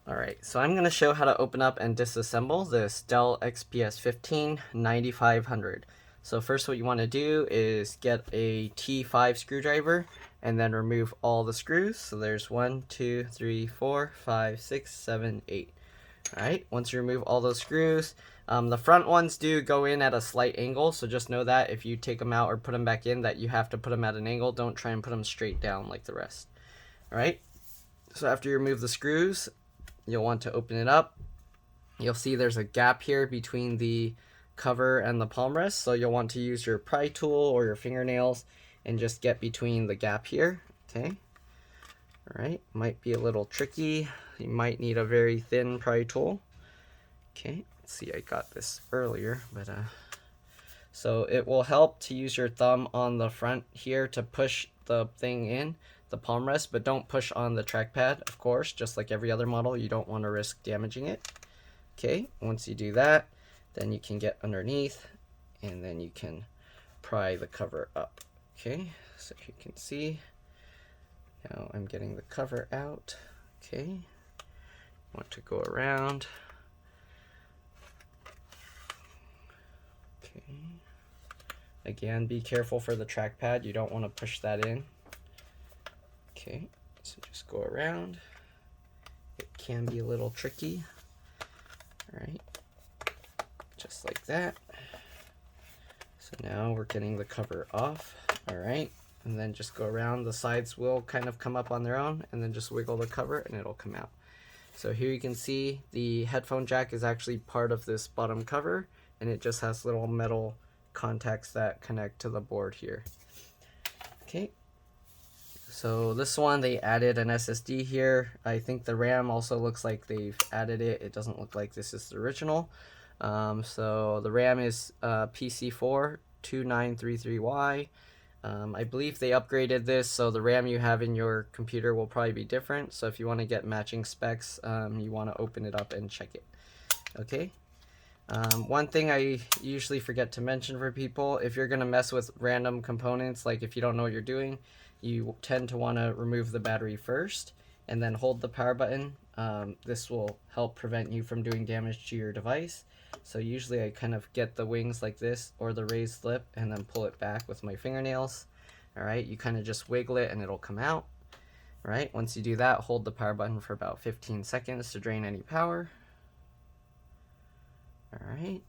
Alright, so I'm going to show how to open up and disassemble this Dell XPS 15 9500. So first what you want to do is get a T5 screwdriver and then remove all the screws. So there's 1, 2, 3, 4, 5, 6, 7, 8. Alright, once you remove all those screws, the front ones do go in at a slight angle, so just know that if you take them out or put them back in that you have to put them at an angle. Don't try and put them straight down like the rest. Alright, so after you remove the screws, you'll want to open it up. You'll see there's a gap here between the cover and the palm rest, so you'll want to use your pry tool or your fingernails and just get between the gap here. Okay, alright, might be a little tricky. You might need a very thin pry tool. Okay, let's see, I got this earlier, but so it will help to use your thumb on the front here to push the thing in, the palm rest, but don't push on the trackpad, of course, just like every other model. You don't want to risk damaging it. Okay, once you do that, then you can get underneath and then you can pry the cover up. Okay, so you can see now I'm getting the cover out. Okay, want to go around. Okay, again, be careful for the trackpad, you don't want to push that in. Okay, so just go around. It can be a little tricky. Alright, just like that. So now we're getting the cover off. Alright, and then just go around. The sides will kind of come up on their own, and then just wiggle the cover and it'll come out. So here you can see the headphone jack is actually part of this bottom cover, and it just has little metal contacts that connect to the board here. Okay, so this one they added an SSD here. I think the RAM also looks like they've added it. It doesn't look like this is the original. So the RAM is PC4 2933Y. I believe they upgraded this, so the RAM you have in your computer will probably be different. So if you want to get matching specs, you want to open it up and check it. Okay. One thing I usually forget to mention for people, if you're going to mess with random components, like if you don't know what you're doing, you tend to want to remove the battery first and then hold the power button. This will help prevent you from doing damage to your device. So usually I kind of get the wings like this or the raised lip and then pull it back with my fingernails. Alright, you kind of just wiggle it and it'll come out. Alright, once you do that, hold the power button for about 15 seconds to drain any power. Alright,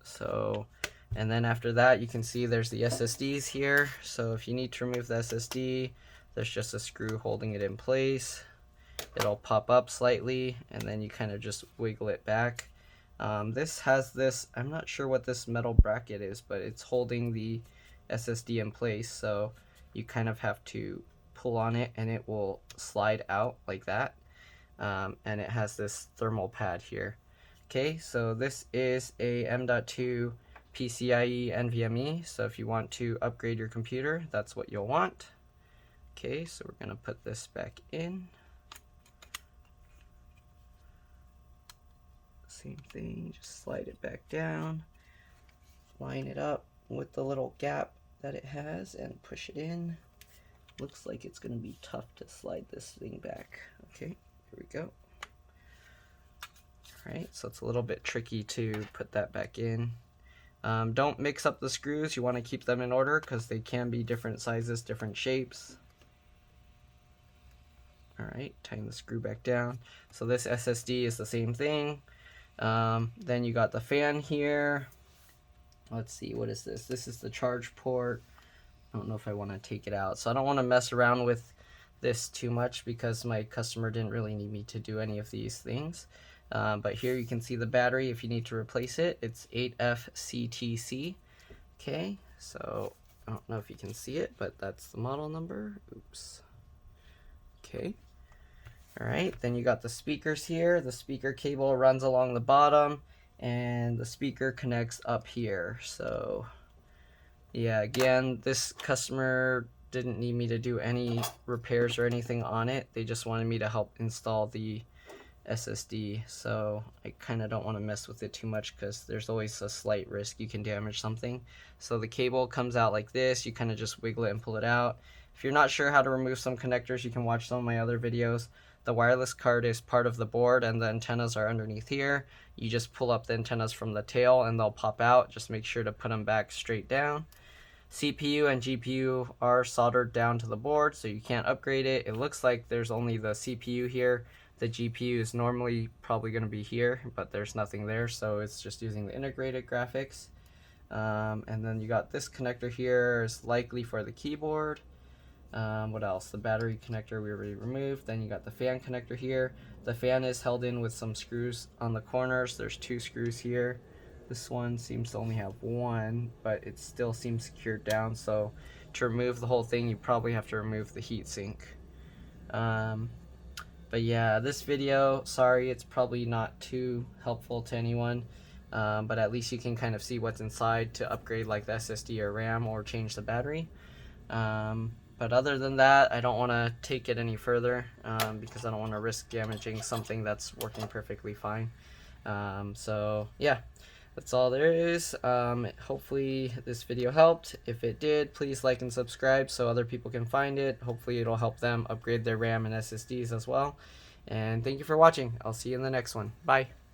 so, and then after that you can see there's the SSDs here. So if you need to remove the SSD, there's just a screw holding it in place. It'll pop up slightly and then you kind of just wiggle it back. This has this, I'm not sure what this metal bracket is, but it's holding the SSD in place, so you kind of have to pull on it and it will slide out like that. And it has this thermal pad here. Okay, so this is a M.2 PCIe NVMe, so if you want to upgrade your computer, that's what you'll want. Okay, so we're going to put this back in. Same thing, just slide it back down, line it up with the little gap that it has, and push it in. Looks like it's going to be tough to slide this thing back. Okay, here we go. Alright, so it's a little bit tricky to put that back in. Don't mix up the screws, you want to keep them in order because they can be different sizes, different shapes. Alright, tighten the screw back down. So this SSD is the same thing. Then you got the fan here. Let's see, what is this? This is the charge port. I don't know if I want to take it out. So I don't want to mess around with this too much because my customer didn't really need me to do any of these things. But here you can see the battery if you need to replace it. It's 8FCTC. Okay, so I don't know if you can see it, but that's the model number. Oops. Okay. Alright, then you got the speakers here. The speaker cable runs along the bottom and the speaker connects up here. So yeah, again, this customer didn't need me to do any repairs or anything on it. They just wanted me to help install the SSD, so I kind of don't want to mess with it too much because there's always a slight risk you can damage something. So the cable comes out like this, you kind of just wiggle it and pull it out. If you're not sure how to remove some connectors, you can watch some of my other videos. The wireless card is part of the board and the antennas are underneath here. You just pull up the antennas from the tail and they'll pop out. Just make sure to put them back straight down. CPU and GPU are soldered down to the board, so you can't upgrade it. It looks like there's only the CPU here. The GPU is normally probably going to be here, but there's nothing there, so it's just using the integrated graphics. And then you got this connector here is likely for the keyboard. What else? The battery connector we already removed. Then you got the fan connector here. The fan is held in with some screws on the corners. There's 2 screws here. This one seems to only have 1, but it still seems secured down, so to remove the whole thing you probably have to remove the heatsink. But yeah, this video, sorry, it's probably not too helpful to anyone, but at least you can kind of see what's inside to upgrade like the SSD or RAM or change the battery. But other than that, I don't want to take it any further because I don't want to risk damaging something that's working perfectly fine. So yeah, that's all there is. Hopefully this video helped. If it did, please like and subscribe so other people can find it. Hopefully it'll help them upgrade their RAM and SSDs as well. And thank you for watching. I'll see you in the next one. Bye.